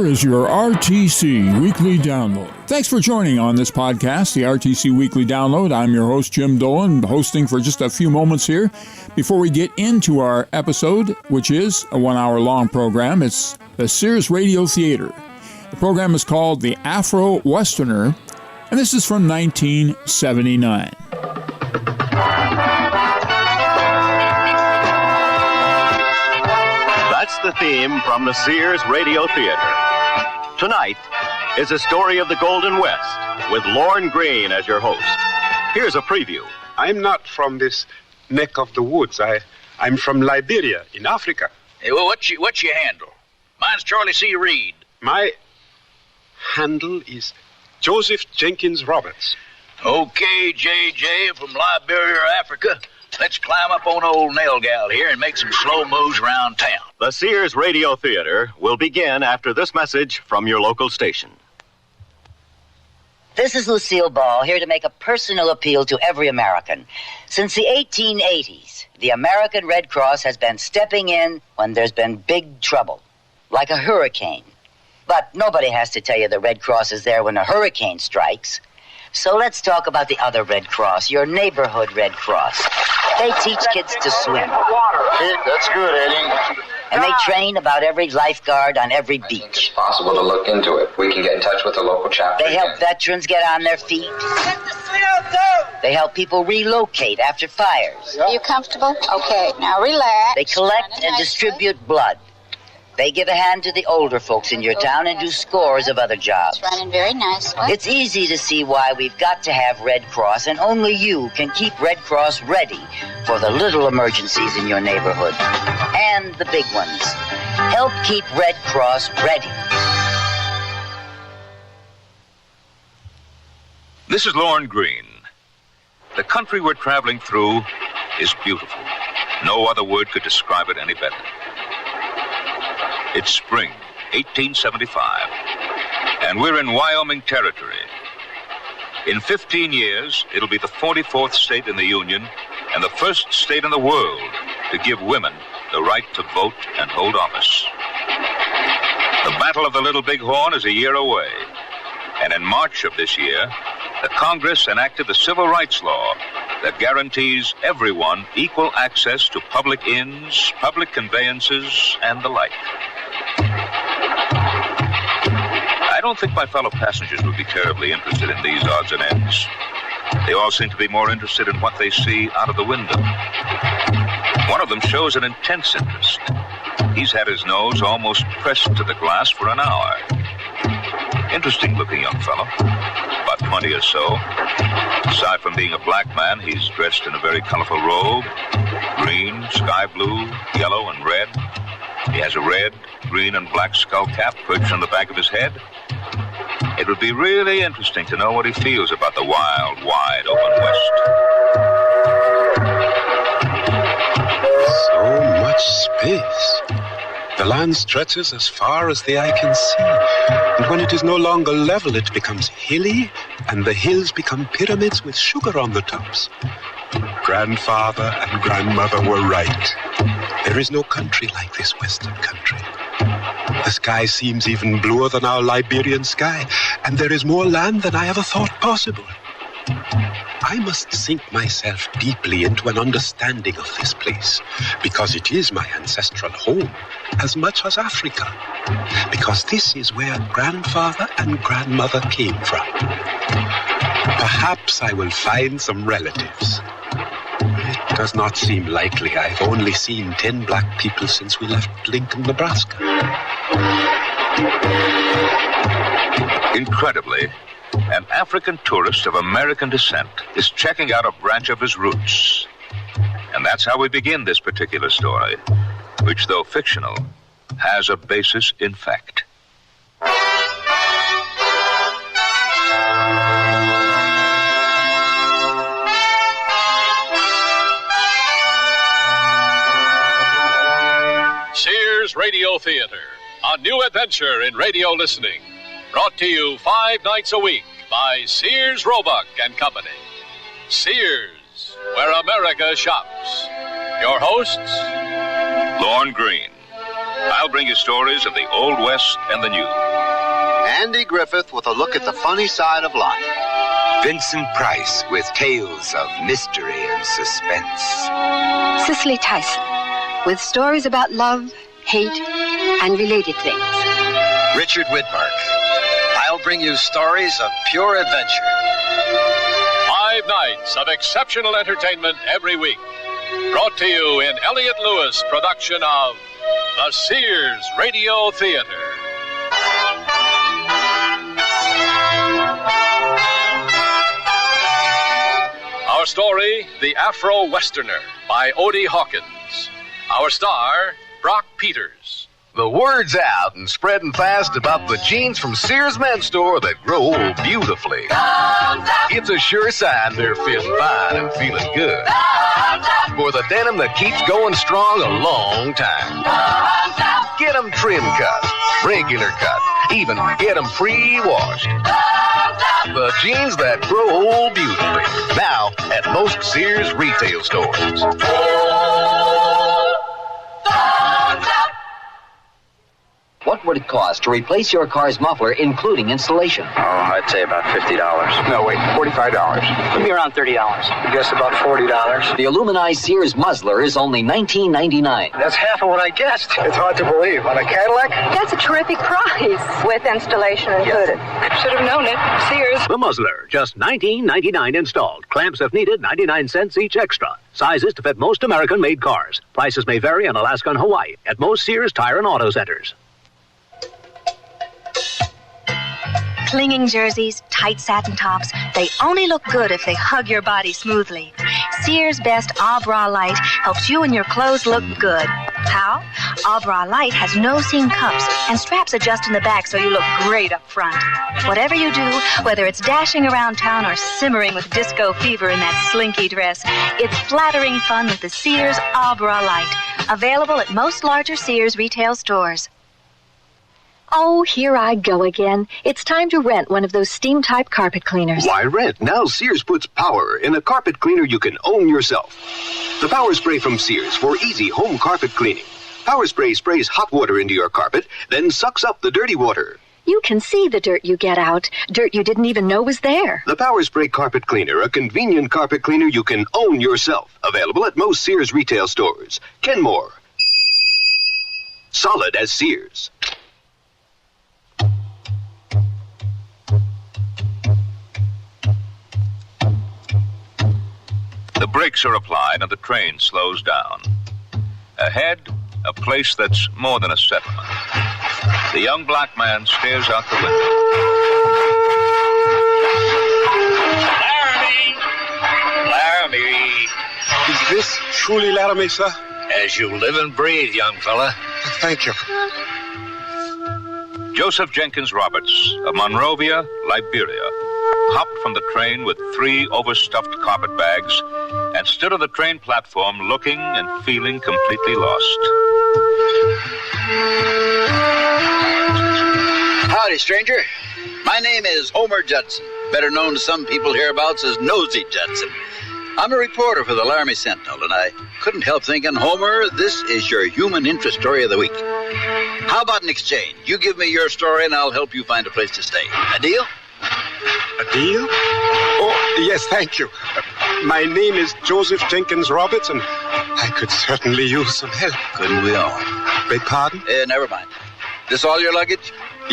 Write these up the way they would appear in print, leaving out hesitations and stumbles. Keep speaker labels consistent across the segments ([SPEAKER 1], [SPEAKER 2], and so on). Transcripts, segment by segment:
[SPEAKER 1] is your RTC Weekly Download. Thanks for joining on this podcast, the RTC Weekly Download. I'm your host, Jim Dolan, hosting for just a few moments here. Before we get into our episode, which is a 1-hour-long program, it's the SEARS Radio Theater. The program is called The Afro Westerner, and this is from 1979.
[SPEAKER 2] That's the theme from the SEARS Radio Theater. Tonight is a story of the Golden West with Lorne Greene as your host. Here's a preview.
[SPEAKER 3] I'm not from this neck of the woods. I'm from Liberia in Africa.
[SPEAKER 4] Hey, well, what's your handle? Mine's Charlie C. Reed.
[SPEAKER 3] My handle is Joseph Jenkins Roberts.
[SPEAKER 4] Okay, JJ from Liberia, Africa. Let's climb up on old Nail Gal here and make some slow moves around town.
[SPEAKER 2] The SEARS Radio Theater will begin after this message from your local station.
[SPEAKER 5] This is Lucille Ball, here to make a personal appeal to every American. Since the 1880s, the American Red Cross has been stepping in when there's been big trouble, like a hurricane. But nobody has to tell you the Red Cross is there when a hurricane strikes. So let's talk about the other Red Cross, your neighborhood Red Cross. They teach kids to swim.
[SPEAKER 6] That's good, Eddie.
[SPEAKER 5] And they train about every lifeguard on every beach.
[SPEAKER 6] It's possible to look into it. We can get in touch with the local chapter.
[SPEAKER 5] They help veterans get on their feet. They help people relocate after fires.
[SPEAKER 7] Are you comfortable? Okay, now relax.
[SPEAKER 5] They collect and distribute blood. They give a hand to the older folks in your town and do scores of other jobs.
[SPEAKER 7] It's running very nicely.
[SPEAKER 5] It's easy to see why we've got to have Red Cross, and only you can keep Red Cross ready for the little emergencies in your neighborhood. And the big ones. Help keep Red Cross ready.
[SPEAKER 8] This is Lorne Greene. The country we're traveling through is beautiful. No other word could describe it any better. It's spring, 1875, and we're in Wyoming territory. In 15 years, it'll be the 44th state in the Union and the first state in the world to give women the right to vote and hold office. The Battle of the Little Bighorn is a year away, and in March of this year, the Congress enacted the Civil Rights Law that guarantees everyone equal access to public inns, public conveyances, and the like. I don't think my fellow passengers would be terribly interested in these odds and ends. They all seem to be more interested in what they see out of the window. One of them shows an intense interest. He's had his nose almost pressed to the glass for an hour. Interesting-looking young fellow, about 20 or so. Aside from being a black man, he's dressed in a very colorful robe, green, sky blue, yellow, and red. He has a red, green, and black skull cap perched on the back of his head. It would be really interesting to know what he feels about the wild, wide open West.
[SPEAKER 3] So much space. The land stretches as far as the eye can see. And when it is no longer level, it becomes hilly, and the hills become pyramids with sugar on the tops. Grandfather and grandmother were right. There is no country like this western country. The sky seems even bluer than our Liberian sky, and there is more land than I ever thought possible. I must sink myself deeply into an understanding of this place, because it is my ancestral home, as much as Africa, because this is where grandfather and grandmother came from. Perhaps I will find some relatives. It does not seem likely. I've only seen 10 black people since we left Lincoln, Nebraska.
[SPEAKER 8] Incredibly, an African tourist of American descent is checking out a branch of his roots. And that's how we begin this particular story, which, though fictional, has a basis in fact.
[SPEAKER 9] SEARS Radio Theater, a new adventure in radio listening. Brought to you 5 nights a week by Sears Roebuck and Company. Sears, where America shops. Your hosts,
[SPEAKER 8] Lorne Greene. I'll bring you stories of the Old West and the New.
[SPEAKER 10] Andy Griffith with a look at the funny side of life.
[SPEAKER 11] Vincent Price with tales of mystery and suspense.
[SPEAKER 12] Cicely Tyson with stories about love, hate, and related things.
[SPEAKER 13] Richard Widmark. I'll bring you stories of pure adventure.
[SPEAKER 9] 5 nights of exceptional entertainment every week. Brought to you in Elliott Lewis' production of the Sears Radio Theater. Our story, The Afro Westerner, by Odie Hawkins. Our star, Brock Peters.
[SPEAKER 14] The word's out and spreading fast about the jeans from Sears Men's Store that grow beautifully. It's a sure sign they're feeling fine and feeling good. For the denim that keeps going strong a long time. Get them trim cut, regular cut, even get them pre-washed. The jeans that grow beautifully. Now at most Sears retail stores.
[SPEAKER 15] What would it cost to replace your car's muffler, including installation?
[SPEAKER 16] Oh, I'd say about $50.
[SPEAKER 17] No, wait, $45.
[SPEAKER 16] Maybe around $30.
[SPEAKER 17] I guess about $40.
[SPEAKER 15] The aluminized Sears muzzler is only $19.99.
[SPEAKER 17] That's half of what I guessed. It's hard to believe. On a Cadillac?
[SPEAKER 12] That's a terrific price. With installation included. Should have known it. Sears.
[SPEAKER 18] The muzzler, just $19.99 installed. Clamps if needed, 99 cents each extra. Sizes to fit most American-made cars. Prices may vary in Alaska and Hawaii at most Sears Tire and Auto Centers.
[SPEAKER 19] Clinging jerseys, tight satin tops, they only look good if they hug your body smoothly. Sears Best A Bra Light helps you and your clothes look good. How? A Bra Light has no seam cups and straps adjust in the back so you look great up front. Whatever you do, whether it's dashing around town or simmering with disco fever in that slinky dress, it's flattering fun with the Sears A Bra Light. Available at most larger Sears retail stores.
[SPEAKER 20] Oh, here I go again. It's time to rent one of those steam-type carpet cleaners.
[SPEAKER 3] Why rent? Now Sears puts power in a carpet cleaner you can own yourself. The Power Spray from Sears for easy home carpet cleaning. Power Spray sprays hot water into your carpet, then sucks up the dirty water.
[SPEAKER 20] You can see the dirt you get out. Dirt you didn't even know was there.
[SPEAKER 3] The Power Spray Carpet Cleaner, a convenient carpet cleaner you can own yourself. Available at most Sears retail stores. Kenmore. Solid as Sears.
[SPEAKER 8] The brakes are applied and the train slows down. Ahead, a place that's more than a settlement. The young black man stares out the window.
[SPEAKER 4] Laramie!
[SPEAKER 3] Is this truly Laramie, sir?
[SPEAKER 4] As you live and breathe, young fella.
[SPEAKER 3] Thank you.
[SPEAKER 8] Joseph Jenkins Roberts of Monrovia, Liberia, hopped from the train with 3 overstuffed carpet bags and stood on the train platform looking and feeling completely lost.
[SPEAKER 4] Howdy, stranger. My name is Homer Judson, better known to some people hereabouts as Nosy Judson. I'm a reporter for the Laramie Sentinel, and I couldn't help thinking, Homer, this is your human interest story of the week. How about an exchange? You give me your story, and I'll help you find a place to stay. A deal?
[SPEAKER 3] A deal? Oh, yes, thank you. My name is Joseph Jenkins Roberts, and I could certainly use some help.
[SPEAKER 4] Couldn't we all?
[SPEAKER 3] Beg pardon?
[SPEAKER 4] Never mind. This all your luggage?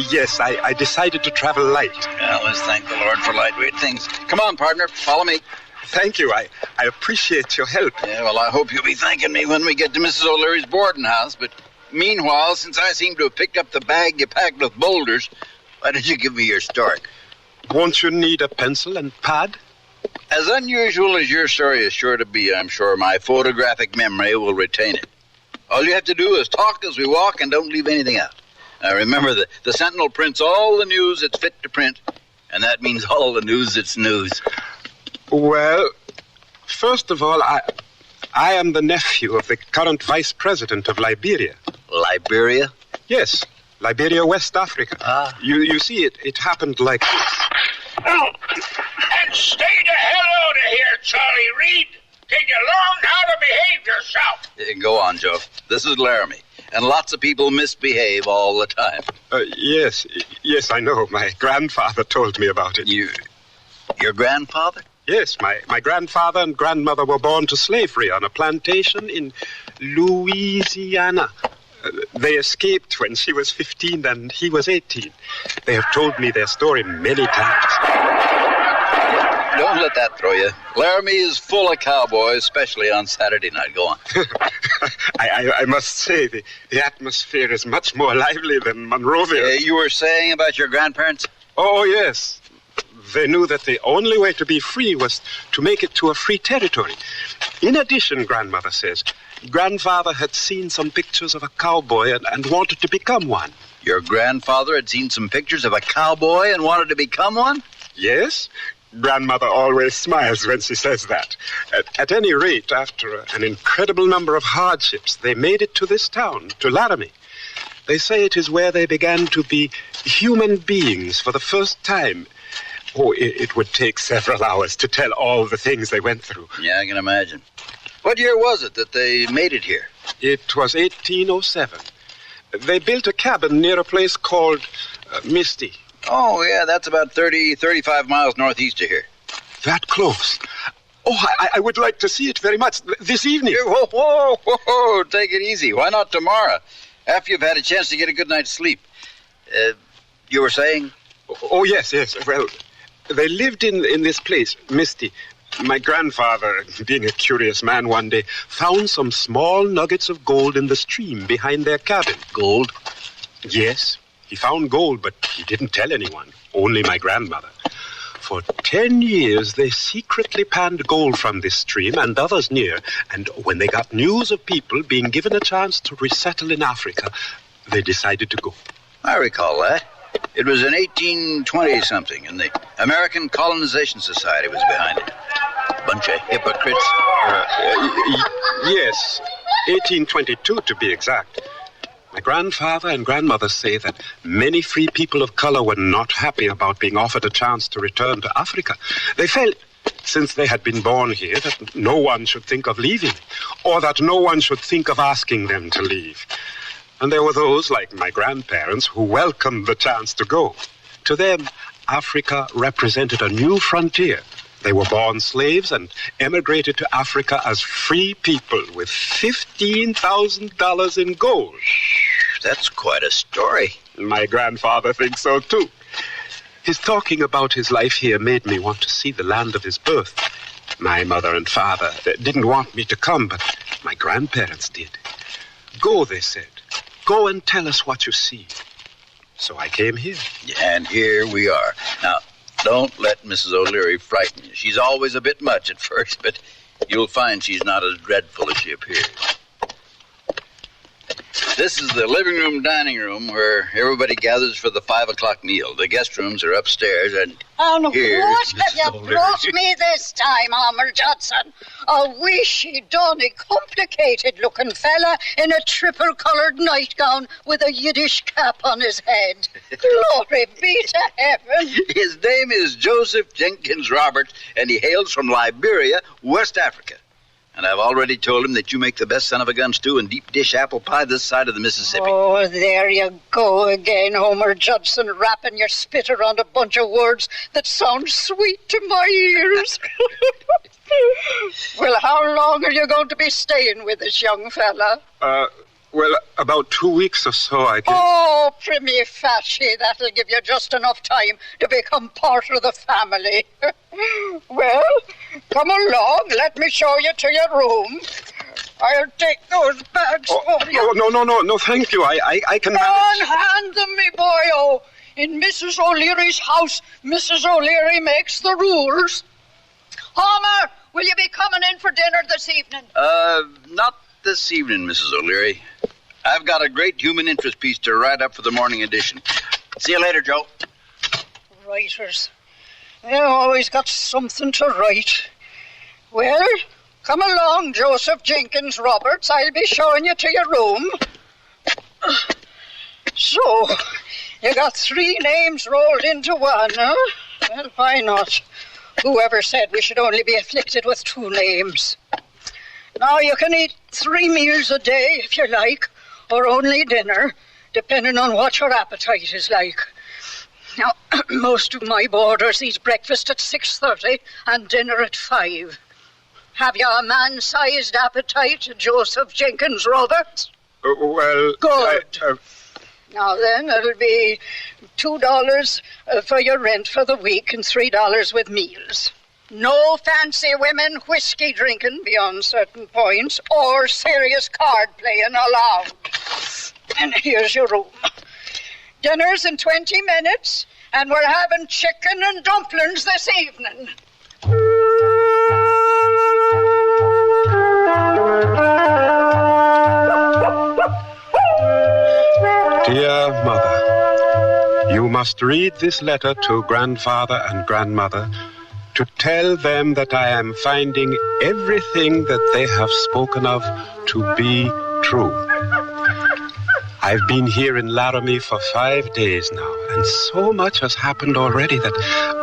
[SPEAKER 3] Yes, I decided to travel light.
[SPEAKER 4] Well, let's thank the Lord for lightweight things. Come on, partner, follow me.
[SPEAKER 3] Thank you. I appreciate your help.
[SPEAKER 4] Yeah, well, I hope you'll be thanking me when we get to Mrs. O'Leary's boarding house. But meanwhile, since I seem to have picked up the bag you packed with boulders, why don't you give me your story?
[SPEAKER 3] Won't you need a pencil and pad?
[SPEAKER 4] As unusual as your story is sure to be, I'm sure my photographic memory will retain it. All you have to do is talk as we walk and don't leave anything out. Now remember that the Sentinel prints all the news it's fit to print, and that means all the news that's news.
[SPEAKER 3] Well, first of all, I am the nephew of the current vice president of Liberia.
[SPEAKER 4] Liberia?
[SPEAKER 3] Yes, Liberia, West Africa.
[SPEAKER 4] Ah.
[SPEAKER 3] You see, it happened like this.
[SPEAKER 21] Oh, and stay the hell out of here, Charlie Reed. Till you learn how to behave yourself.
[SPEAKER 4] Go on, Joe. This is Laramie. and lots of people misbehave all the time.
[SPEAKER 3] Yes, I know. My grandfather told me about it.
[SPEAKER 4] Your grandfather?
[SPEAKER 3] Yes, my grandfather and grandmother were born to slavery on a plantation in Louisiana. They escaped when she was 15 and he was 18. They have told me their story many times.
[SPEAKER 4] Don't let that throw you. Laramie is full of cowboys, especially on Saturday night. Go on.
[SPEAKER 3] I must say, the atmosphere is much more lively than Monroeville.
[SPEAKER 4] You were saying about your grandparents?
[SPEAKER 3] Oh, yes. They knew that the only way to be free was to make it to a free territory. In addition, grandmother says, grandfather had seen some pictures of a cowboy and wanted to become one.
[SPEAKER 4] Your grandfather had seen some pictures of a cowboy and wanted to become one?
[SPEAKER 3] Yes. Grandmother always smiles when she says that. At any rate, after an incredible number of hardships, they made it to this town, to Laramie. They say it is where they began to be human beings for the first time. Oh, it would take several hours to tell all the things they went through.
[SPEAKER 4] Yeah, I can imagine. What year was it that they made it here?
[SPEAKER 3] It was 1807. They built a cabin near a place called Misty.
[SPEAKER 4] Oh, yeah, that's about 35 miles northeast of here.
[SPEAKER 3] That close? Oh, I would like to see it very much this evening.
[SPEAKER 4] Whoa, take it easy. Why not tomorrow? After you've had a chance to get a good night's sleep. You were saying?
[SPEAKER 3] Oh, yes. Well, they lived in this place, Misty. My grandfather, being a curious man one day, found some small nuggets of gold in the stream behind their cabin.
[SPEAKER 4] Gold?
[SPEAKER 3] Yes. He found gold, but he didn't tell anyone, only my grandmother. For 10 years, they secretly panned gold from this stream and others near, and when they got news of people being given a chance to resettle in Africa, they decided to go.
[SPEAKER 4] I recall that. It was in 1820-something, and the American Colonization Society was behind it. Bunch of hypocrites.
[SPEAKER 3] Yes, 1822 to be exact. My grandfather and grandmother say that many free people of color were not happy about being offered a chance to return to Africa. They felt, since they had been born here, that no one should think of leaving, or that no one should think of asking them to leave. And there were those, like my grandparents, who welcomed the chance to go. To them, Africa represented a new frontier. They were born slaves and emigrated to Africa as free people with $15,000 in gold.
[SPEAKER 4] That's quite a story.
[SPEAKER 3] My grandfather thinks so, too. His talking about his life here made me want to see the land of his birth. My mother and father didn't want me to come, but my grandparents did. Go, they said. Go and tell us what you see. So I came here.
[SPEAKER 4] And here we are. Now, don't let Mrs. O'Leary frighten you. She's always a bit much at first, but you'll find she's not as dreadful as she appears. This is the living room, dining room, where everybody gathers for the 5 o'clock meal. The guest rooms are upstairs, and here's
[SPEAKER 7] what
[SPEAKER 4] Mrs.
[SPEAKER 7] have you
[SPEAKER 4] O'Leary.
[SPEAKER 7] brought me this time, Homer Judson? A wishy-donny, complicated-looking fella in a triple-coloured nightgown with a Yiddish cap on his head. Glory be to heaven.
[SPEAKER 4] His name is Joseph Jenkins Roberts, and he hails from Liberia, West Africa. And I've already told him that you make the best son-of-a-gun stew and deep dish apple pie this side of the Mississippi.
[SPEAKER 7] Oh, there you go again, Homer Judson, wrapping your spit around a bunch of words that sound sweet to my ears. Well, how long are you going to be staying with this young fella?
[SPEAKER 3] Well, about 2 weeks or so, I guess.
[SPEAKER 7] Oh, primi facie, that'll give you just enough time to become part of the family. Well, come along, let me show you to your room. I'll take those bags for you.
[SPEAKER 3] Oh, no, thank you. I can manage.
[SPEAKER 7] Hand them me, boyo. In Mrs. O'Leary's house, Mrs. O'Leary makes the rules. Homer, will you be coming in for dinner this evening?
[SPEAKER 4] Not this evening, Mrs. O'Leary. I've got a great human interest piece to write up for the morning edition. See you later, Joe.
[SPEAKER 7] Writers. They always got something to write. Well, come along, Joseph Jenkins Roberts. I'll be showing you to your room. So, you got 3 names rolled into one, huh? Well, why not? Whoever said we should only be afflicted with 2 names? Now, you can eat 3 meals a day if you like, or only dinner, depending on what your appetite is like. Now, most of my boarders eat breakfast at 6:30 and dinner at 5. Have you a man-sized appetite, Joseph Jenkins Roberts?
[SPEAKER 3] Well...
[SPEAKER 7] Good. Now then, it'll be $2 for your rent for the week and $3 with meals. No fancy women whiskey drinking beyond certain points or serious card playing allowed. And here's your room. Dinner's in 20 minutes, and we're having chicken and dumplings this evening.
[SPEAKER 3] Dear Mother, you must read this letter to Grandfather and Grandmother to tell them that I am finding everything that they have spoken of to be true. I've been here in Laramie for 5 days now, and so much has happened already that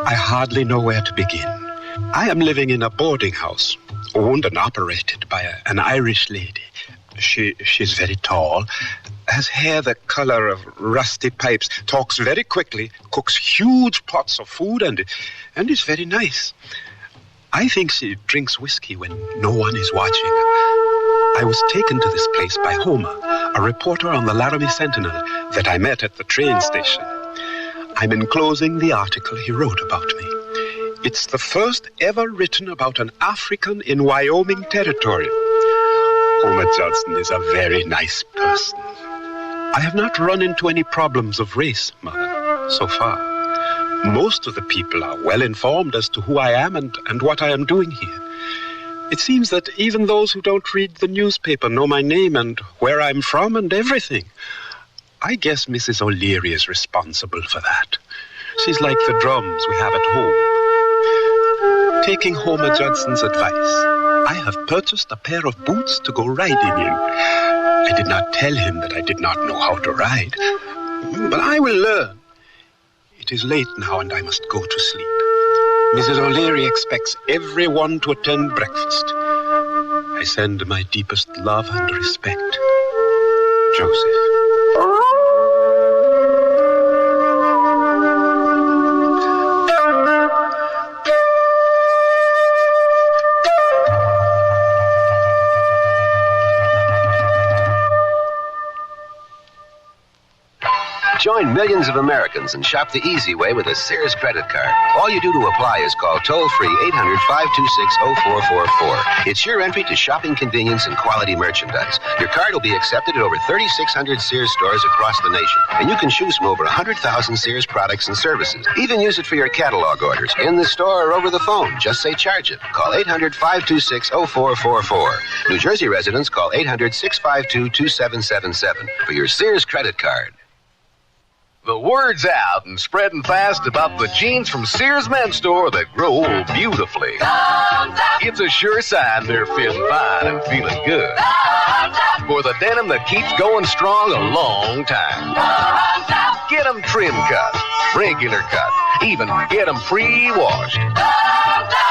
[SPEAKER 3] I hardly know where to begin. I am living in a boarding house, owned and operated by an Irish lady. She's very tall, has hair the color of rusty pipes, talks very quickly, cooks huge pots of food, and is very nice. I think she drinks whiskey when no one is watching. I was taken to this place by Homer, a reporter on the Laramie Sentinel that I met at the train station. I'm enclosing the article he wrote about me. It's the first ever written about an African in Wyoming territory. Homer Judson is a very nice person. I have not run into any problems of race, Mother, so far. Most of the people are well informed as to who I am and what I am doing here. It seems that even those who don't read the newspaper know my name and where I'm from and everything. I guess Mrs. O'Leary is responsible for that. She's like the drums we have at home. Taking Homer Judson's advice, I have purchased a pair of boots to go riding in. I did not tell him that I did not know how to ride, but I will learn. It is late now and I must go to sleep. Mrs. O'Leary expects everyone to attend breakfast. I send my deepest love and respect. Joseph.
[SPEAKER 11] Join millions of Americans and shop the easy way with a Sears credit card. All you do to apply is call toll-free 800-526-0444. It's your entry to shopping convenience and quality merchandise. Your card will be accepted at over 3,600 Sears stores across the nation. And you can choose from over 100,000 Sears products and services. Even use it for your catalog orders, in the store or over the phone. Just say charge it. Call 800-526-0444. New Jersey residents call 800-652-2777 for your Sears credit card.
[SPEAKER 14] The word's out and spreading fast about the jeans from Sears Men's Store that grow beautifully. It's a sure sign they're feeling fine and feeling good. For the denim that keeps going strong a long time. Get them trim cut, regular cut, even get them pre-washed.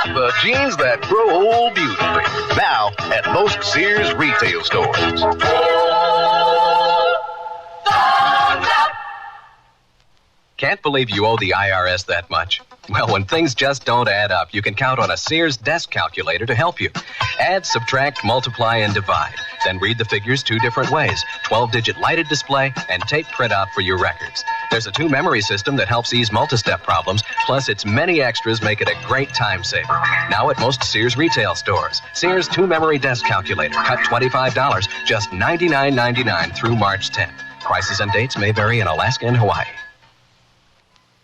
[SPEAKER 14] The jeans that grow old beautifully. Now at most Sears retail stores.
[SPEAKER 1] Can't believe you owe the IRS that much? Well, when things just don't add up, you can count on a Sears desk calculator to help you. Add, subtract, multiply, and divide. Then read the figures 2 different ways. 12-digit lighted display and tape printout for your records. There's a 2-memory system that helps ease multi-step problems, plus its many extras make it a great time saver. Now at most Sears retail stores. Sears 2-memory desk calculator. Cut $25, just $99.99 through March 10th. Prices and dates may vary in Alaska and Hawaii.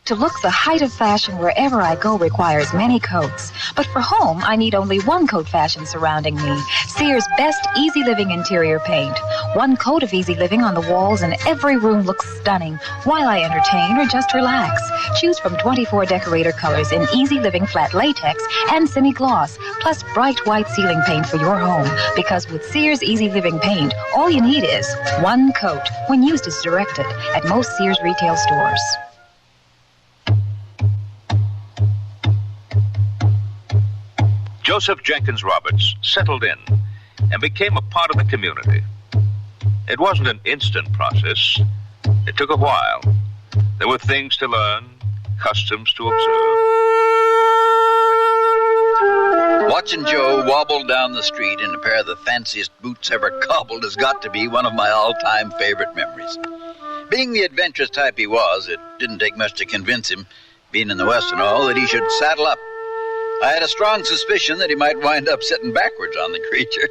[SPEAKER 22] To look the height of fashion wherever I go requires many coats. But for home, I need only one coat fashion surrounding me. Sears' best Easy Living interior paint. One coat of Easy Living on the walls and every room looks stunning while I entertain or just relax. Choose from 24 decorator colors in Easy Living flat latex and semi-gloss, plus bright white ceiling paint for your home. Because with Sears Easy Living paint, all you need is one coat when used as directed at most Sears retail stores.
[SPEAKER 8] Joseph Jenkins Roberts settled in and became a part of the community. It wasn't an instant process. It took a while. There were things to learn, customs to observe.
[SPEAKER 4] Watching Joe wobble down the street in a pair of the fanciest boots ever cobbled has got to be one of my all-time favorite memories. Being the adventurous type he was, it didn't take much to convince him, being in the West and all, that he should saddle up. I had a strong suspicion that he might wind up sitting backwards on the creature.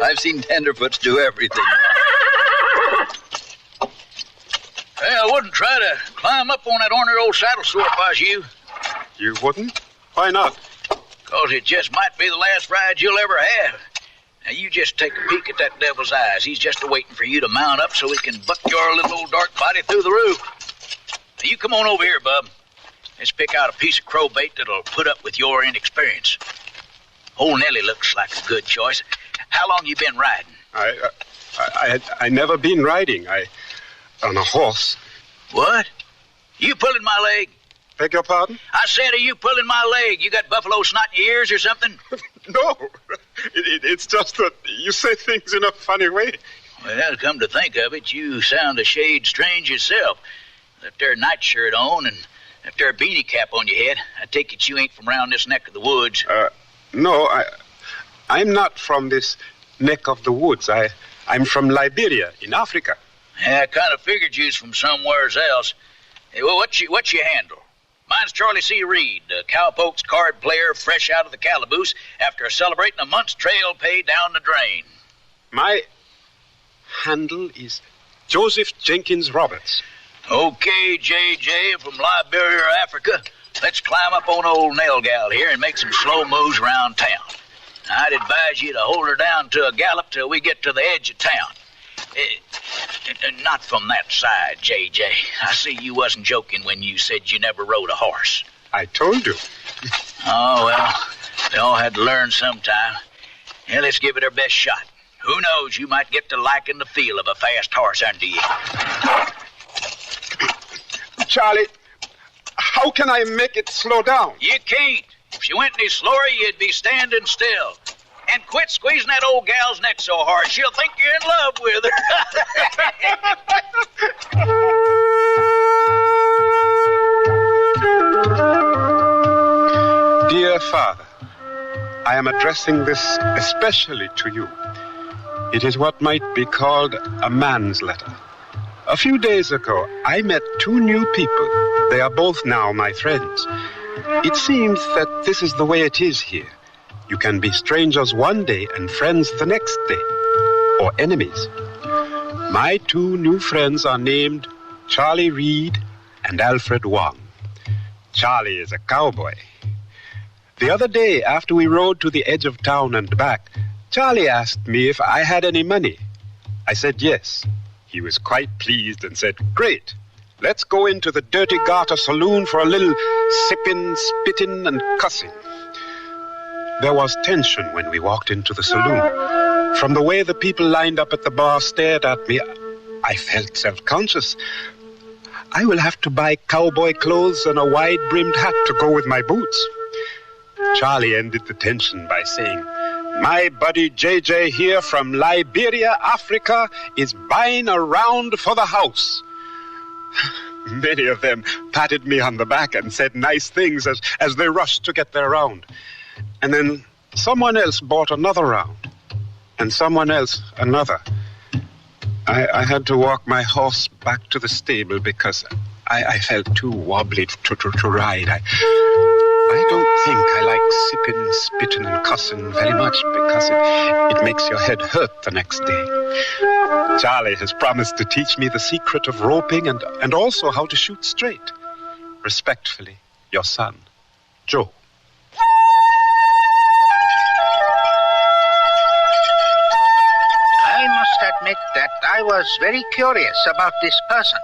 [SPEAKER 4] I've seen tenderfoots do everything.
[SPEAKER 21] Hey, I wouldn't try to climb up on that ornery old saddle sore if I was you.
[SPEAKER 3] You wouldn't? Why not?
[SPEAKER 21] 'Cause it just might be the last ride you'll ever have. Now, you just take a peek at that devil's eyes. He's just a-waiting for you to mount up so he can buck your little old dark body through the roof. Now, you come on over here, bub. Let's pick out a piece of crow bait that'll put up with your inexperience. Old Nellie looks like a good choice. How long you been riding?
[SPEAKER 3] I never been riding. On a horse.
[SPEAKER 21] What? You pulling my leg?
[SPEAKER 3] Beg your pardon?
[SPEAKER 21] I said, are you pulling my leg? You got buffalo snot in your ears or something?
[SPEAKER 3] No. It's just that you say things in a funny way.
[SPEAKER 21] Well, come to think of it, you sound a shade strange yourself. That there nightshirt on and that there beanie cap on your head. I take it you ain't from around this neck of the woods.
[SPEAKER 3] No, I'm not from this neck of the woods. I'm from Liberia in Africa.
[SPEAKER 21] Yeah, I kind of figured you was from somewheres else. Hey, well, what's your handle? Mine's Charlie C. Reed, a cowpokes card player fresh out of the calaboose after celebrating a month's trail pay down the drain.
[SPEAKER 3] My handle is Joseph Jenkins Roberts.
[SPEAKER 21] Okay, JJ from Liberia, Africa. Let's climb up on old Nail Gal here and make some slow moves around town. I'd advise you to hold her down to a gallop till we get to the edge of town. Not from that side, JJ. I see you wasn't joking when you said you never rode a horse.
[SPEAKER 3] I told you.
[SPEAKER 21] Oh, well, they all had to learn sometime. Yeah, let's give it our best shot. Who knows, you might get to liking the feel of a fast horse under you.
[SPEAKER 3] Charlie, how can I make it slow down?
[SPEAKER 21] You can't. If she went any slower, you'd be standing still. And quit squeezing that old gal's neck so hard. She'll think you're in love with
[SPEAKER 3] her. Dear Father, I am addressing this especially to you. It is what might be called a man's letter. A few days ago, I met two new people. They are both now my friends. It seems that this is the way it is here. You can be strangers one day and friends the next day, or enemies. My two new friends are named Charlie Reed and Alfred Wong. Charlie is a cowboy. The other day, after we rode to the edge of town and back, Charlie asked me if I had any money. I said yes. He was quite pleased and said, "Great. Let's go into the Dirty Garter Saloon for a little sipping, spitting, and cussing." There was tension when we walked into the saloon. From the way the people lined up at the bar stared at me, I felt self-conscious. I will have to buy cowboy clothes and a wide-brimmed hat to go with my boots. Charlie ended the tension by saying, "My buddy JJ here from Liberia, Africa, is buying a round for the house." Many of them patted me on the back and said nice things as they rushed to get their round. And then someone else bought another round, and someone else another. I had to walk my horse back to the stable because I felt too wobbly to ride. I don't think I like sipping, spitting, and cussing very much because it makes your head hurt the next day. Charlie has promised to teach me the secret of roping and also how to shoot straight. Respectfully, your son, Joe.
[SPEAKER 2] I must admit that I was very curious about this person.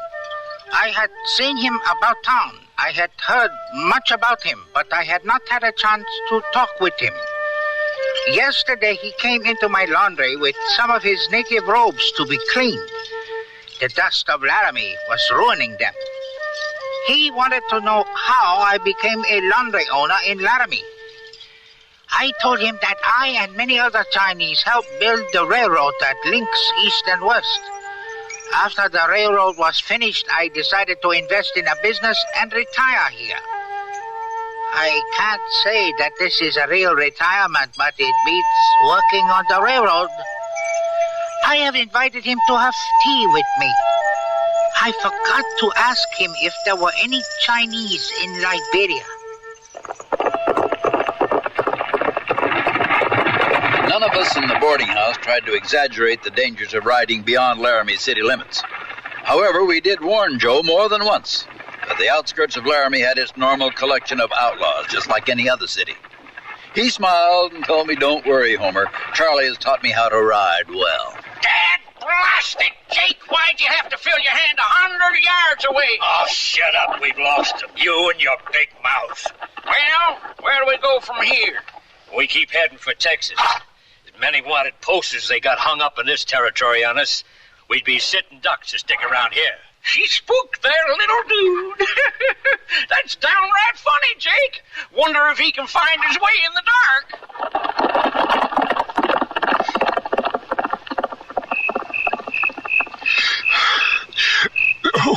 [SPEAKER 2] I had seen him about town. I had heard much about him, but I had not had a chance to talk with him. Yesterday he came into my laundry with some of his native robes to be cleaned. The dust of Laramie was ruining them. He wanted to know how I became a laundry owner in Laramie. I told him that I and many other Chinese helped build the railroad that links east and west. After the railroad was finished, I decided to invest in a business and retire here. I can't say that this is a real retirement, but it beats working on the railroad. I have invited him to have tea with me. I forgot to ask him if there were any Chinese in Liberia.
[SPEAKER 4] None of us in the boarding house tried to exaggerate the dangers of riding beyond Laramie city limits. However, we did warn Joe more than once that the outskirts of Laramie had its normal collection of outlaws, just like any other city. He smiled and told me, "Don't worry, Homer. Charlie has taught me how to ride well."
[SPEAKER 21] Dad, blast it, Jake! Why'd you have to fill your hand 100 yards away?
[SPEAKER 5] Oh, shut up. We've lost him. You and your big mouth.
[SPEAKER 21] Well, where do we go from here?
[SPEAKER 5] We keep heading for Texas. As many wanted posters they got hung up in this territory on us, we'd be sitting ducks to stick around here.
[SPEAKER 21] She spooked their little dude. That's downright funny, Jake. Wonder if he can find his way in the dark.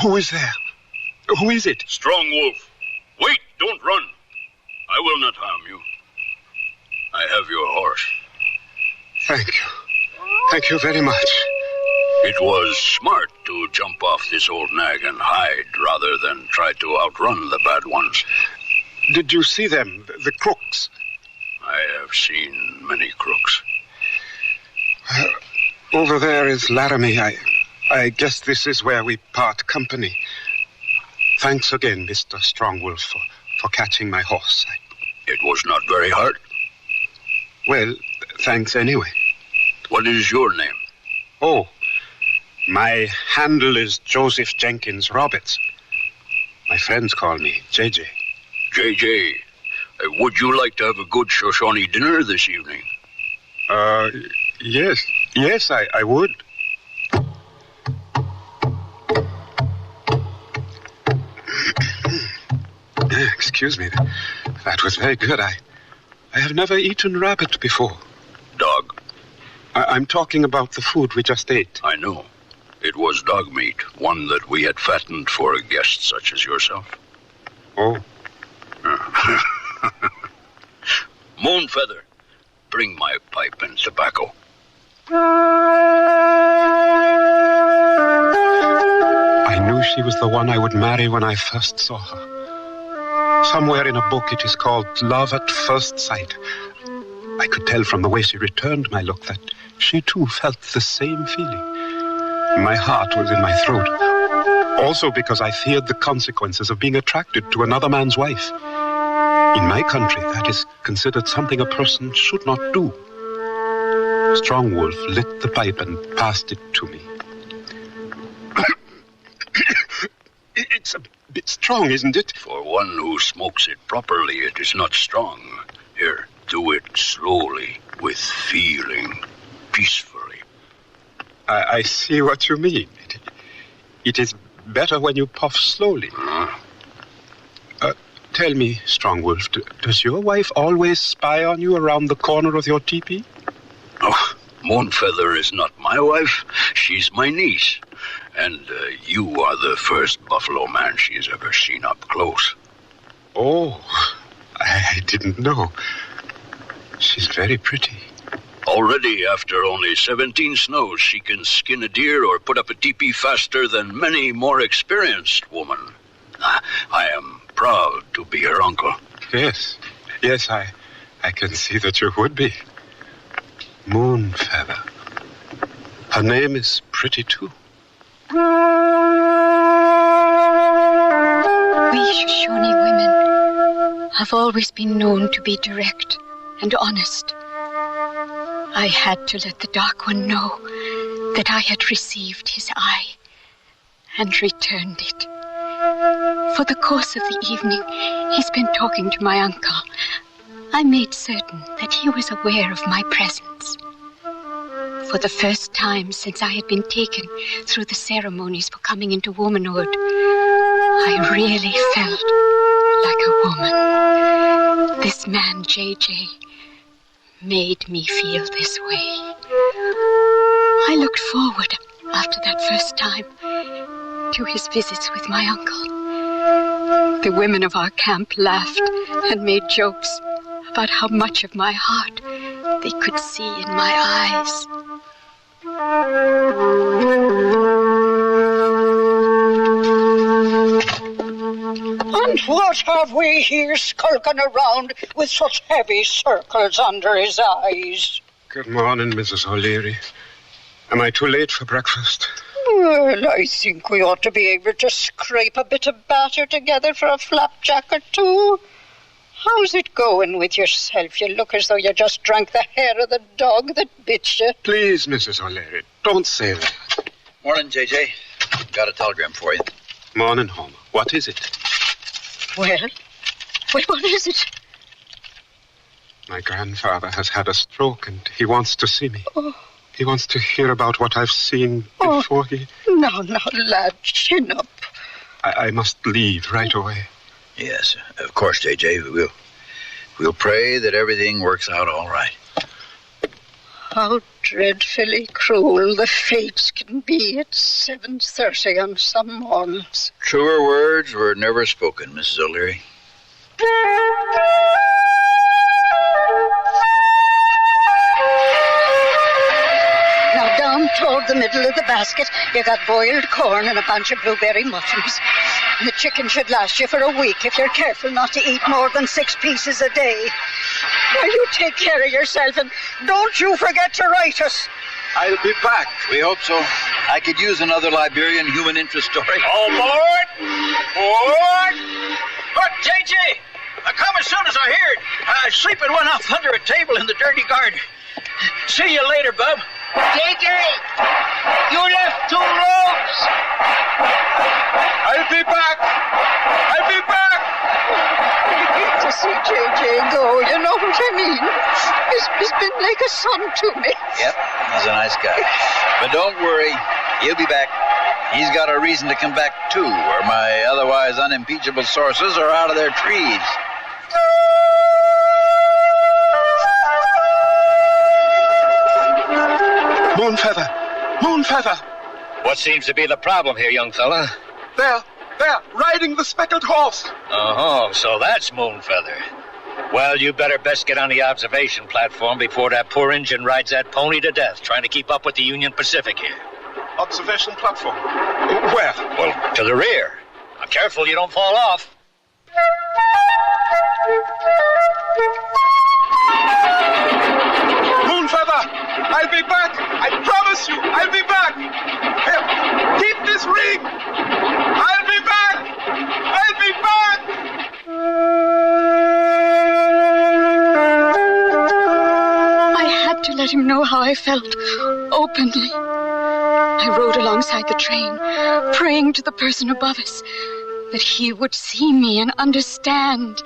[SPEAKER 3] Who is there? Who is it?
[SPEAKER 6] Strong Wolf. Wait, don't run. I will not harm you. I have your horse.
[SPEAKER 3] Thank you. Thank you very much.
[SPEAKER 6] It was smart to jump off this old nag and hide rather than try to outrun the bad ones.
[SPEAKER 3] Did you see them, the crooks?
[SPEAKER 6] I have seen many crooks.
[SPEAKER 3] Over there is Laramie. I guess this is where we part company. Thanks again, Mr. Strongwolf, for catching my horse.
[SPEAKER 6] It was not very hard.
[SPEAKER 3] Well, thanks anyway.
[SPEAKER 6] What is your name?
[SPEAKER 3] Oh, my handle is Joseph Jenkins Roberts. My friends call me JJ.
[SPEAKER 6] JJ, would you like to have a good Shoshone dinner this evening?
[SPEAKER 3] Yes. Yes, I would. Excuse me. That was very good. I have never eaten rabbit before.
[SPEAKER 6] Dog?
[SPEAKER 3] I'm talking about the food we just ate.
[SPEAKER 6] I know. It was dog meat, one that we had fattened for a guest such as yourself.
[SPEAKER 3] Oh.
[SPEAKER 6] Moonfeather, bring my pipe and tobacco.
[SPEAKER 3] I knew she was the one I would marry when I first saw her. Somewhere in a book it is called Love at First Sight. I could tell from the way she returned my look that she too felt the same feeling. My heart was in my throat. Also because I feared the consequences of being attracted to another man's wife. In my country, that is considered something a person should not do. Strongwolf lit the pipe and passed it to me. It's a bit strong, isn't it?
[SPEAKER 6] For one who smokes it properly, it is not strong. Here, do it slowly, with feeling, peacefully.
[SPEAKER 3] I see what you mean. It is better when you puff slowly. Tell me, Strongwolf, does your wife always spy on you around the corner of your teepee?
[SPEAKER 6] Oh, Moonfeather is not my wife. She's my niece. And you are the first buffalo man she's ever seen up close.
[SPEAKER 3] Oh, I didn't know. She's very pretty.
[SPEAKER 6] Already, after only 17 snows, she can skin a deer or put up a teepee faster than many more experienced women. I am proud to be her uncle.
[SPEAKER 3] Yes, I can see that you would be. Moonfeather. Her name is pretty, too.
[SPEAKER 12] We Shoshone women have always been known to be direct and honest. I had to let the Dark One know that I had received his eye and returned it. For the course of the evening, he's been talking to my uncle. I made certain that he was aware of my presence. For the first time since I had been taken through the ceremonies for coming into womanhood, I really felt like a woman. This man, JJ, made me feel this way. I looked forward after that first time to his visits with my uncle. The women of our camp laughed and made jokes about how much of my heart they could see in my eyes.
[SPEAKER 7] And what have we here skulking around with such heavy circles under his eyes?
[SPEAKER 3] Good morning, Mrs. O'Leary. Am I too late for breakfast?
[SPEAKER 7] Well, I think we ought to be able to scrape a bit of batter together for a flapjack or two. How's it going with yourself? You look as though you just drank the hair of the dog that bit you.
[SPEAKER 3] Please, Mrs. O'Leary, don't say that.
[SPEAKER 4] Morning, JJ. Got a telegram for you.
[SPEAKER 3] Morning, Homer. What is it?
[SPEAKER 7] Well, what is it?
[SPEAKER 3] My grandfather has had a stroke and he wants to see me.
[SPEAKER 7] Oh.
[SPEAKER 3] He wants to hear about what I've seen before he...
[SPEAKER 7] Now, lad, chin up.
[SPEAKER 3] I must leave right away.
[SPEAKER 4] Yes, of course, JJ. We'll pray that everything works out all right.
[SPEAKER 7] How dreadfully cruel the fates can be at 7:30 on some mornings.
[SPEAKER 4] Truer words were never spoken, Mrs. O'Leary.
[SPEAKER 7] Now, down toward the middle of the basket, you got boiled corn and a bunch of blueberry muffins. And the chicken should last you for a week if you're careful not to eat more than 6 pieces a day. Now, you take care of yourself, and don't you forget to write us.
[SPEAKER 4] I'll be back. We hope so. I could use another Liberian human interest story.
[SPEAKER 21] All aboard! Board! Look, JJ! I come as soon as I heard. Sleeping one off under a table in the dirty garden. See you later, bub.
[SPEAKER 2] JJ! You left 2 ropes!
[SPEAKER 3] I'll be back! I'll be back!
[SPEAKER 7] I hate to see JJ go, you know what I mean? He's been like a son to me.
[SPEAKER 4] Yep, he's a nice guy. But don't worry, he'll be back. He's got a reason to come back, too, or my otherwise unimpeachable sources are out of their trees.
[SPEAKER 3] Moonfeather! Moonfeather!
[SPEAKER 5] What seems to be the problem here, young fella?
[SPEAKER 3] There, riding the speckled horse.
[SPEAKER 5] Oh, so that's Moonfeather. Well, you better best get on the observation platform before that poor engine rides that pony to death, trying to keep up with the Union Pacific here.
[SPEAKER 3] Observation platform? Where?
[SPEAKER 5] Well, to the rear. Now, careful you don't fall off.
[SPEAKER 3] Moonfeather! I'll be back! I promise you, I'll be back! Here, keep this ring! I'll be back! I'll be back!
[SPEAKER 12] I had to let him know how I felt, openly. I rode alongside the train, praying to the person above us that he would see me and understand.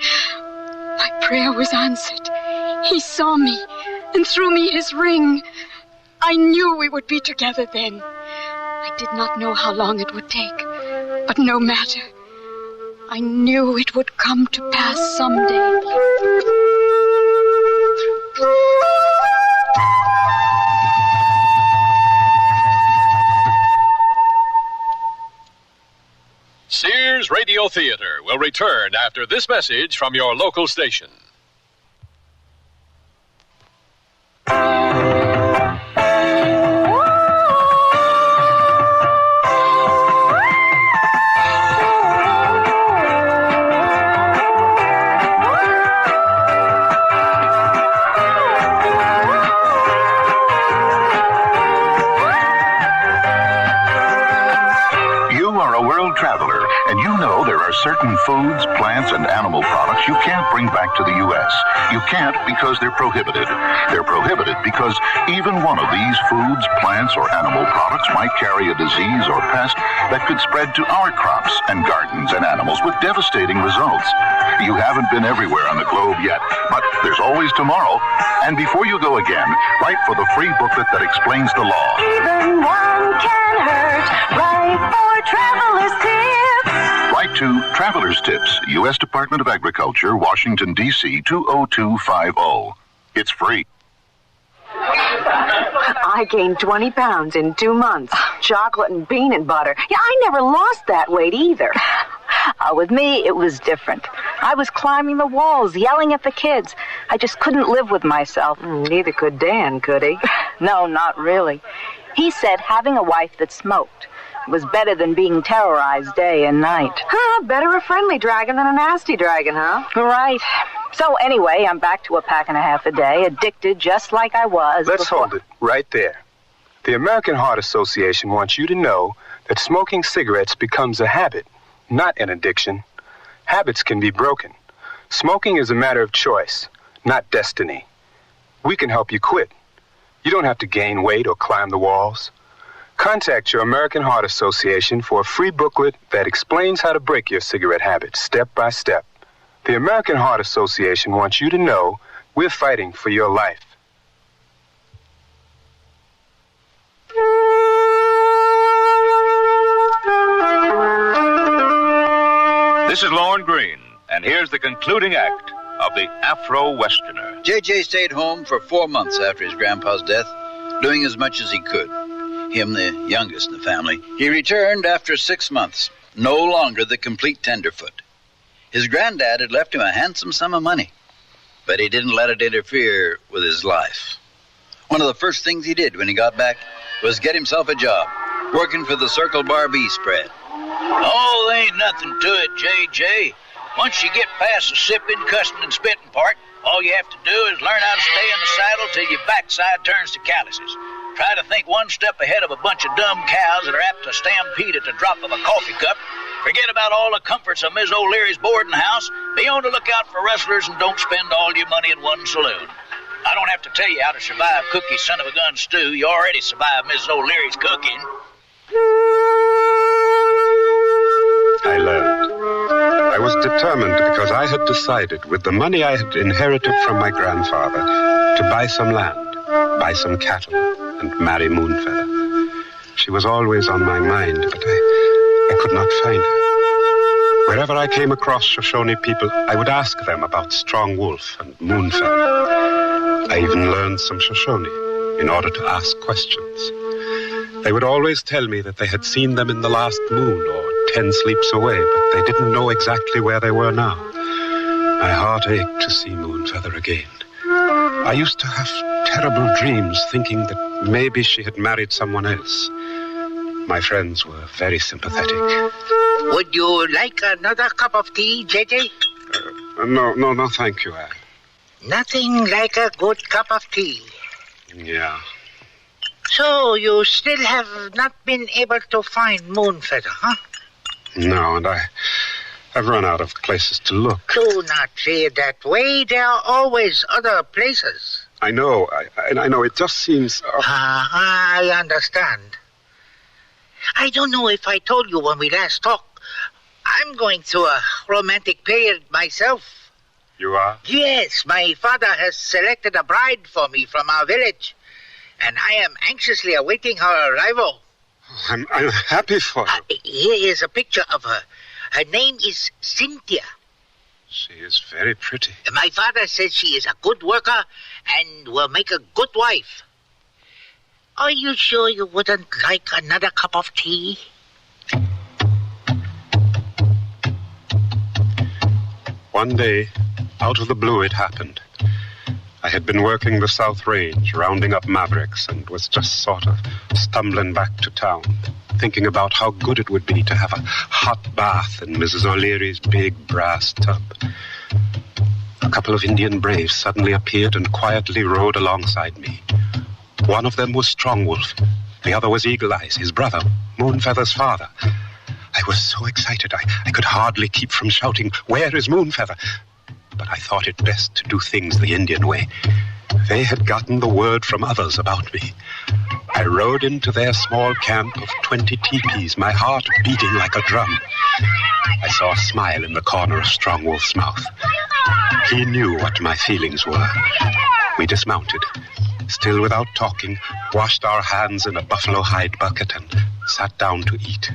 [SPEAKER 12] My prayer was answered. He saw me and threw me his ring. I knew we would be together then. I did not know how long it would take, but no matter. I knew it would come to pass someday.
[SPEAKER 9] Sears Radio Theater will return after this message from your local station.
[SPEAKER 10] Certain foods, plants, and animal products you can't bring back to the U.S. You can't because they're prohibited. They're prohibited because even one of these foods, plants, or animal products might carry a disease or pest that could spread to our crops and gardens and animals with devastating results. You haven't been everywhere on the globe yet, but there's always tomorrow. And before you go again, write for the free booklet that explains the law.
[SPEAKER 13] Even one can hurt. Write for Traveler's Tips.
[SPEAKER 10] Write to Traveler's Tips, U.S. Department of Agriculture, Washington, D.C. 20250. It's free.
[SPEAKER 20] I
[SPEAKER 15] I gained 20 pounds in 2 months. Chocolate and peanut butter. Yeah, I never lost that weight either.
[SPEAKER 22] With me, it was different. I was climbing the walls, yelling at the kids. I just couldn't live with myself.
[SPEAKER 15] Neither could Dan, could he?
[SPEAKER 22] No, not really. He said having a wife that smoked was better than being terrorized day and night.
[SPEAKER 15] Better a friendly dragon than a nasty dragon, huh?
[SPEAKER 22] Right. So anyway, I'm back to a pack and a half a day, addicted just like I was
[SPEAKER 16] Let's
[SPEAKER 22] before.
[SPEAKER 16] hold it right there. The American Heart Association wants you to know that smoking cigarettes becomes a habit, not an addiction. Habits can be broken. Smoking is a matter of choice, not destiny. We can help you quit. You don't have to gain weight or climb the walls. Contact your American Heart Association for a free booklet that explains how to break your cigarette habit step by step. The American Heart Association wants you to know we're fighting for your life.
[SPEAKER 8] This is Lorne Green, and here's the concluding act of the Afro Westerner.
[SPEAKER 4] J.J. stayed home for 4 months after his grandpa's death, doing as much as he could. Him, the youngest in the family. He returned after 6 months, no longer the complete tenderfoot. His granddad had left him a handsome sum of money, but he didn't let it interfere with his life. One of the first things he did when he got back was get himself a job, working for the Circle Bar B spread.
[SPEAKER 21] Oh, there ain't nothing to it, J.J. Once you get past the sipping, cussing, and spitting part, all you have to do is learn how to stay in the saddle till your backside turns to calluses. Try to think one step ahead of a bunch of dumb cows that are apt to stampede at the drop of a coffee cup. Forget about all the comforts of Miss O'Leary's boarding house. Be on the lookout for rustlers and don't spend all your money in one saloon. I don't have to tell you how to survive Cookie's son-of-a-gun stew. You already survived Miss O'Leary's cooking.
[SPEAKER 3] I learned. I was determined because I had decided, with the money I had inherited from my grandfather, to buy some land, buy some cattle, and marry Moonfeather. She was always on my mind, but I could not find her. Wherever I came across Shoshone people, I would ask them about Strong Wolf and Moonfeather. I even learned some Shoshone in order to ask questions. They would always tell me that they had seen them in the last moon or 10 sleeps away, but they didn't know exactly where they were now. My heart ached to see Moonfeather again. I used to have terrible dreams thinking that maybe she had married someone else. My friends were very sympathetic.
[SPEAKER 2] Would you like another cup of tea, J.J.?
[SPEAKER 3] No, thank you, Al.
[SPEAKER 2] Nothing like a good cup of tea.
[SPEAKER 3] Yeah.
[SPEAKER 2] So you still have not been able to find Moonfeather, huh?
[SPEAKER 3] No, and I've run out of places to look.
[SPEAKER 2] Do not say that way. There are always other places.
[SPEAKER 3] I know. I know. It just seems...
[SPEAKER 2] I understand. I don't know if I told you when we last talked. I'm going through a romantic period myself.
[SPEAKER 3] You are?
[SPEAKER 2] Yes, my father has selected a bride for me from our village, and I am anxiously awaiting her arrival.
[SPEAKER 3] I'm happy for you.
[SPEAKER 2] Here is a picture of her. Her name is Cynthia.
[SPEAKER 3] She is very pretty.
[SPEAKER 2] My father says she is a good worker and will make a good wife. Are you sure you wouldn't like another cup of tea?
[SPEAKER 3] One day, out of the blue, it happened. I had been working the South Range, rounding up mavericks, and was just sort of stumbling back to town, thinking about how good it would be to have a hot bath in Mrs. O'Leary's big brass tub. A couple of Indian braves suddenly appeared and quietly rode alongside me. One of them was Strong Wolf. The other was Eagle Eyes, his brother, Moonfeather's father. I was so excited I could hardly keep from shouting, "Where is Moonfeather?" But I thought it best to do things the Indian way. They had gotten the word from others about me. I rode into their small camp of 20 teepees, my heart beating like a drum. I saw a smile in the corner of Strong Wolf's mouth. He knew what my feelings were. We dismounted, still without talking, washed our hands in a buffalo hide bucket and sat down to eat.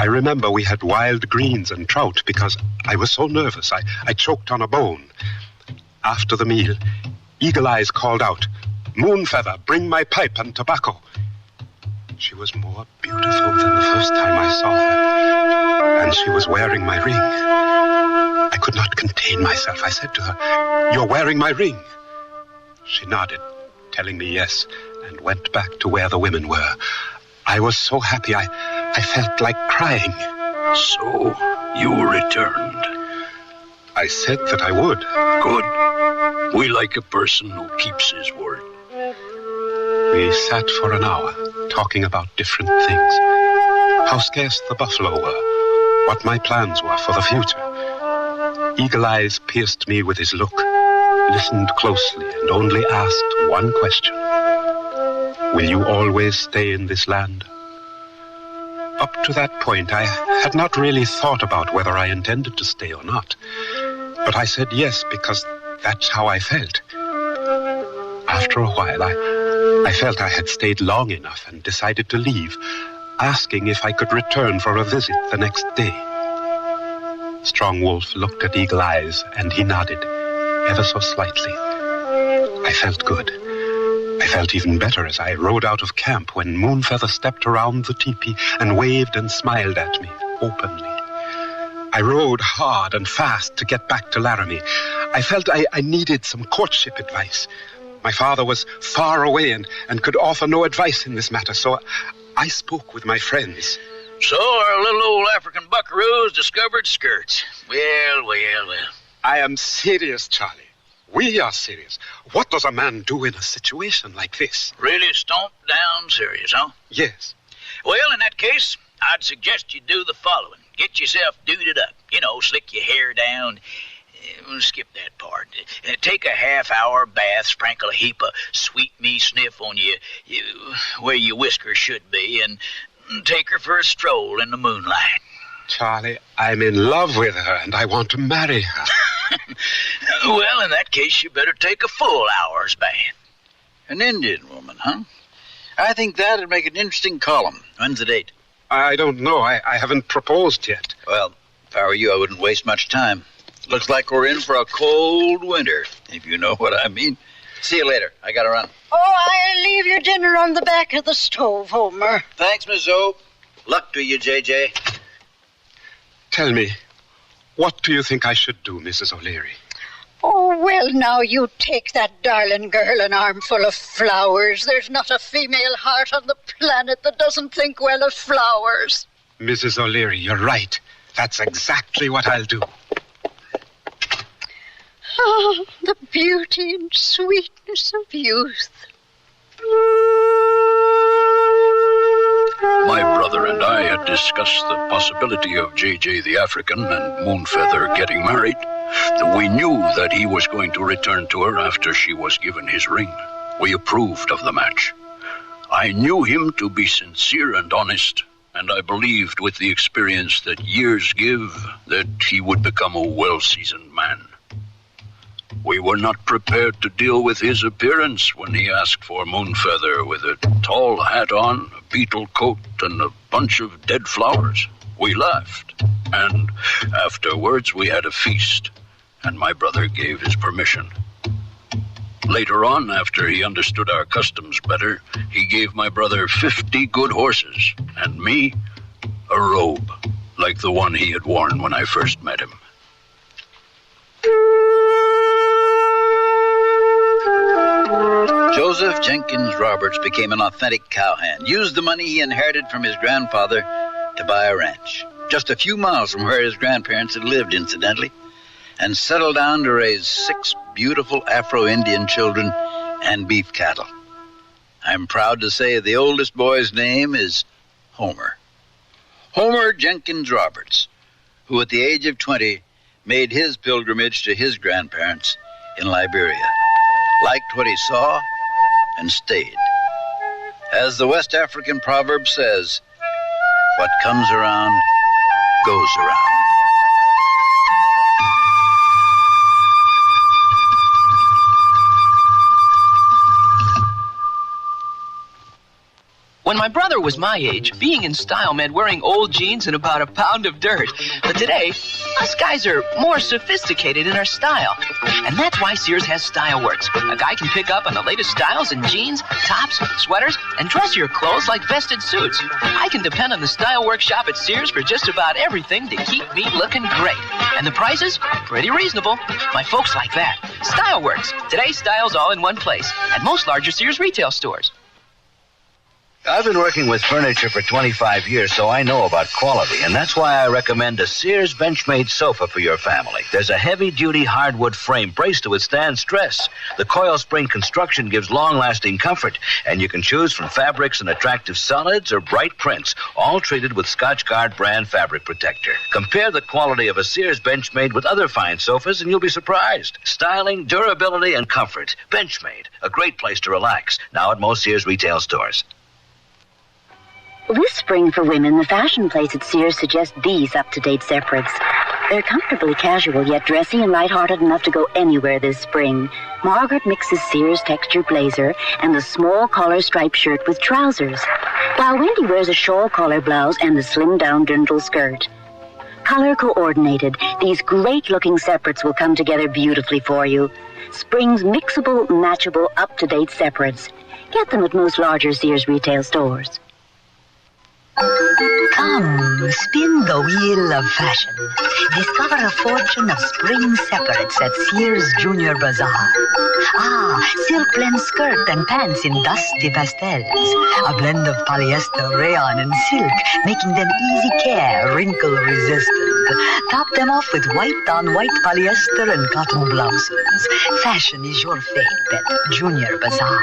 [SPEAKER 3] I remember we had wild greens and trout because I was so nervous I choked on a bone. After the meal, Eagle Eyes called out, Moonfeather, bring my pipe and tobacco. She was more beautiful than the first time I saw her, and she was wearing my ring. I could not contain myself. I said to her, "You're wearing my ring." She nodded, telling me yes, and went back to where the women were. I was so happy, I felt like crying.
[SPEAKER 6] So, you returned.
[SPEAKER 3] I said that I would.
[SPEAKER 6] Good. We like a person who keeps his word.
[SPEAKER 3] We sat for an hour, talking about different things. How scarce the buffalo were, what my plans were for the future. Eagle Eyes pierced me with his look, listened closely, and only asked one question. Will you always stay in this land? Up to that point, I had not really thought about whether I intended to stay or not. But I said yes, because that's how I felt. After a while, I felt I had stayed long enough and decided to leave, asking if I could return for a visit the next day. Strong Wolf looked at Eagle Eyes, and he nodded, ever so slightly. I felt good. I felt even better as I rode out of camp when Moonfeather stepped around the teepee and waved and smiled at me openly. I rode hard and fast to get back to Laramie. I felt I needed some courtship advice. My father was far away and could offer no advice in this matter, so I spoke with my friends.
[SPEAKER 21] So our little old African buckaroos discovered skirts. Well.
[SPEAKER 3] I am serious, Charlie. We are serious. What does a man do in a situation like this?
[SPEAKER 21] Really stomp down serious, huh?
[SPEAKER 3] Yes.
[SPEAKER 21] Well, in that case, I'd suggest you do the following. Get yourself duded up. Slick your hair down. Skip that part. Take a half-hour bath, sprinkle a heap of sweet me sniff on you where your whiskers should be, and take her for a stroll in the moonlight.
[SPEAKER 3] Charlie, I'm in love with her, and I want to marry her.
[SPEAKER 21] Well, in that case, you better take a full hour's bath. An Indian woman, huh? I think that'd make an interesting column. When's the date?
[SPEAKER 3] I don't know. I haven't proposed yet.
[SPEAKER 21] Well, if I were you, I wouldn't waste much time. Looks like we're in for a cold winter, if you know what I mean. See you later. I gotta run.
[SPEAKER 7] Oh, I'll leave your dinner on the back of the stove, Homer.
[SPEAKER 21] Thanks, Miss O. Luck to you, J.J.
[SPEAKER 3] Tell me, what do you think I should do, Mrs. O'Leary?
[SPEAKER 7] Oh, well, now you take that darling girl an armful of flowers. There's not a female heart on the planet that doesn't think well of flowers.
[SPEAKER 3] Mrs. O'Leary, you're right. That's exactly what I'll do.
[SPEAKER 7] Oh, the beauty and sweetness of youth.
[SPEAKER 6] My brother and I had discussed the possibility of J.J. the African and Moonfeather getting married. We knew that he was going to return to her after she was given his ring. We approved of the match. I knew him to be sincere and honest, and I believed with the experience that years give that he would become a well-seasoned man. We were not prepared to deal with his appearance when he asked for Moonfeather with a tall hat on, a beetle coat, and a bunch of dead flowers. We laughed, and afterwards we had a feast, and my brother gave his permission. Later on, after he understood our customs better, he gave my brother 50 good horses, and me a robe, like the one he had worn when I first met him.
[SPEAKER 4] Joseph Jenkins Roberts became an authentic cowhand, used the money he inherited from his grandfather to buy a ranch, just a few miles from where his grandparents had lived, incidentally, and settled down to raise 6 beautiful Afro-Indian children and beef cattle. I'm proud to say the oldest boy's name is Homer. Homer Jenkins Roberts, who at the age of 20 made his pilgrimage to his grandparents in Liberia, liked what he saw, and stayed. As the West African proverb says, what comes around goes around.
[SPEAKER 17] When my brother was my age, being in style meant wearing old jeans and about a pound of dirt. But today, us guys are more sophisticated in our style. And that's why Sears has Style Works. A guy can pick up on the latest styles in jeans, tops, sweaters, and dressier clothes like vested suits. I can depend on the Style Works shop at Sears for just about everything to keep me looking great. And the prices? Pretty reasonable. My folks like that. Style Works. Today's style's all in one place at most larger Sears retail stores.
[SPEAKER 4] I've been working with furniture for 25 years, so I know about quality, and that's why I recommend a Sears Benchmade sofa for your family. There's a heavy-duty hardwood frame braced to withstand stress. The coil spring construction gives long-lasting comfort, and you can choose from fabrics and attractive solids or bright prints, all treated with Scotchgard brand fabric protector. Compare the quality of a Sears Benchmade with other fine sofas, and you'll be surprised. Styling, durability, and comfort. Benchmade, a great place to relax, now at most Sears retail stores.
[SPEAKER 18] This spring for women, the fashion place at Sears suggests these up-to-date separates. They're comfortably casual, yet dressy and lighthearted enough to go anywhere this spring. Margaret mixes Sears texture blazer and the small collar striped shirt with trousers, while Wendy wears a shawl collar blouse and the slimmed-down dirndl skirt. Color coordinated, these great-looking separates will come together beautifully for you. Spring's mixable, matchable, up-to-date separates. Get them at most larger Sears retail stores.
[SPEAKER 23] Come, spin the wheel of fashion. Discover a fortune of spring separates at Sears Junior Bazaar. Silk blend skirt and pants in dusty pastels. A blend of polyester, rayon, and silk, making them easy care, wrinkle resistant. Top them off with white-on-white polyester and cotton blouses. Fashion is your fate at Junior Bazaar.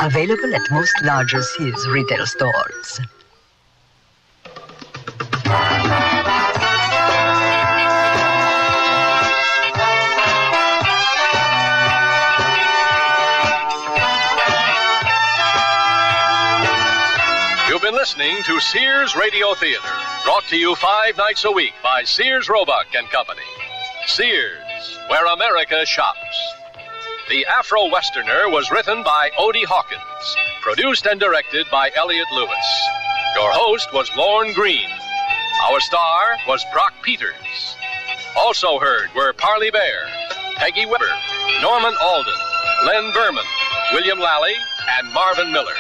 [SPEAKER 23] Available at most larger Sears retail stores.
[SPEAKER 9] You've been listening to Sears Radio Theater, brought to you 5 nights a week by Sears Roebuck and Company. Sears, where America shops. The Afro-Westerner was written by Odie Hawkins, produced and directed by Elliott Lewis. Your host was Lorne Green. Our star was Brock Peters. Also heard were Parley Bear, Peggy Weber, Norman Alden, Len Berman, William Lally, and Marvin Miller.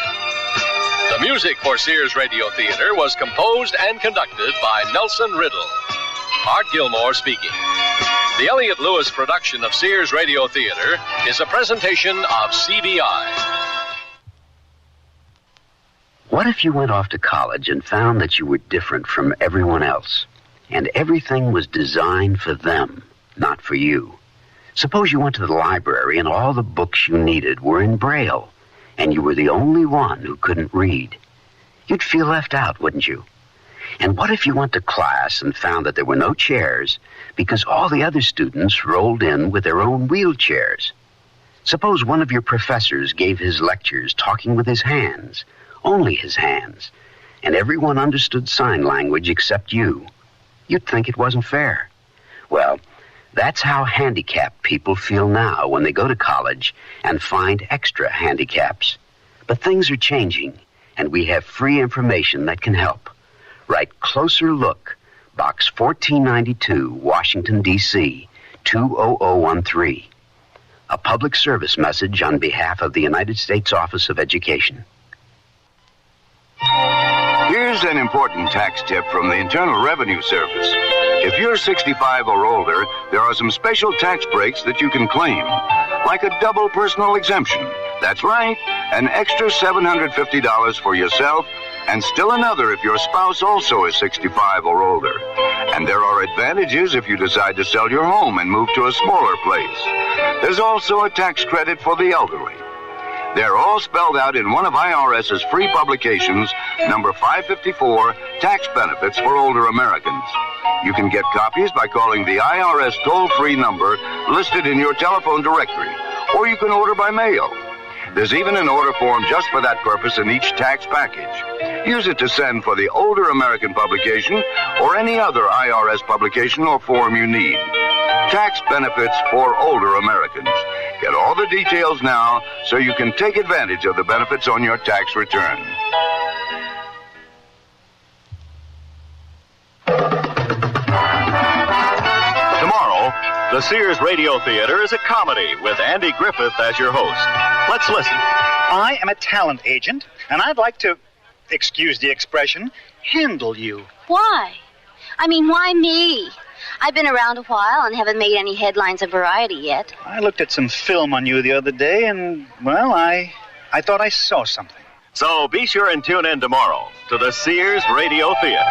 [SPEAKER 9] The music for Sears Radio Theater was composed and conducted by Nelson Riddle. Art Gilmore speaking. The Elliott Lewis production of Sears Radio Theater is a presentation of CBI.
[SPEAKER 24] What if you went off to college and found that you were different from everyone else, and everything was designed for them, not for you? Suppose you went to the library and all the books you needed were in Braille, and you were the only one who couldn't read. You'd feel left out, wouldn't you? And what if you went to class and found that there were no chairs because all the other students rolled in with their own wheelchairs? Suppose one of your professors gave his lectures talking with his hands, only his hands, and everyone understood sign language except you. You'd think it wasn't fair. Well, that's how handicapped people feel now when they go to college and find extra handicaps. But things are changing, and we have free information that can help. Write Closer Look, Box 1492, Washington, D.C., 20013. A public service message on behalf of the United States Office of Education.
[SPEAKER 25] Here's an important tax tip from the Internal Revenue Service. If you're 65 or older, there are some special tax breaks that you can claim, like a double personal exemption. That's right, an extra $750 for yourself, and still another if your spouse also is 65 or older. And there are advantages if you decide to sell your home and move to a smaller place. There's also a tax credit for the elderly. They're all spelled out in one of IRS's free publications, number 554, Tax Benefits for Older Americans. You can get copies by calling the IRS toll-free number listed in your telephone directory, or you can order by mail. There's even an order form just for that purpose in each tax package. Use it to send for the Older American publication or any other IRS publication or form you need. Tax Benefits for Older Americans. Get all the details now so you can take advantage of the benefits on your tax return.
[SPEAKER 1] The Sears Radio Theater is a comedy with Andy Griffith as your host. Let's listen.
[SPEAKER 5] I am a talent agent, and I'd like to, excuse the expression, handle you.
[SPEAKER 11] Why? I mean, why me? I've been around a while and haven't made any headlines of Variety yet.
[SPEAKER 5] I looked at some film on you the other day, and, well, I thought I saw something.
[SPEAKER 1] So be sure and tune in tomorrow to the Sears Radio Theater.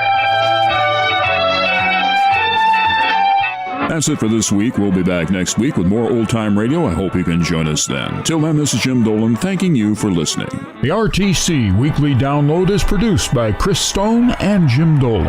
[SPEAKER 14] That's it for this week. We'll be back next week with more old-time radio. I hope you can join us then. Till then, this is Jim Dolan thanking you for listening.
[SPEAKER 19] The RTC Weekly Download is produced by Chris Stone and Jim Dolan.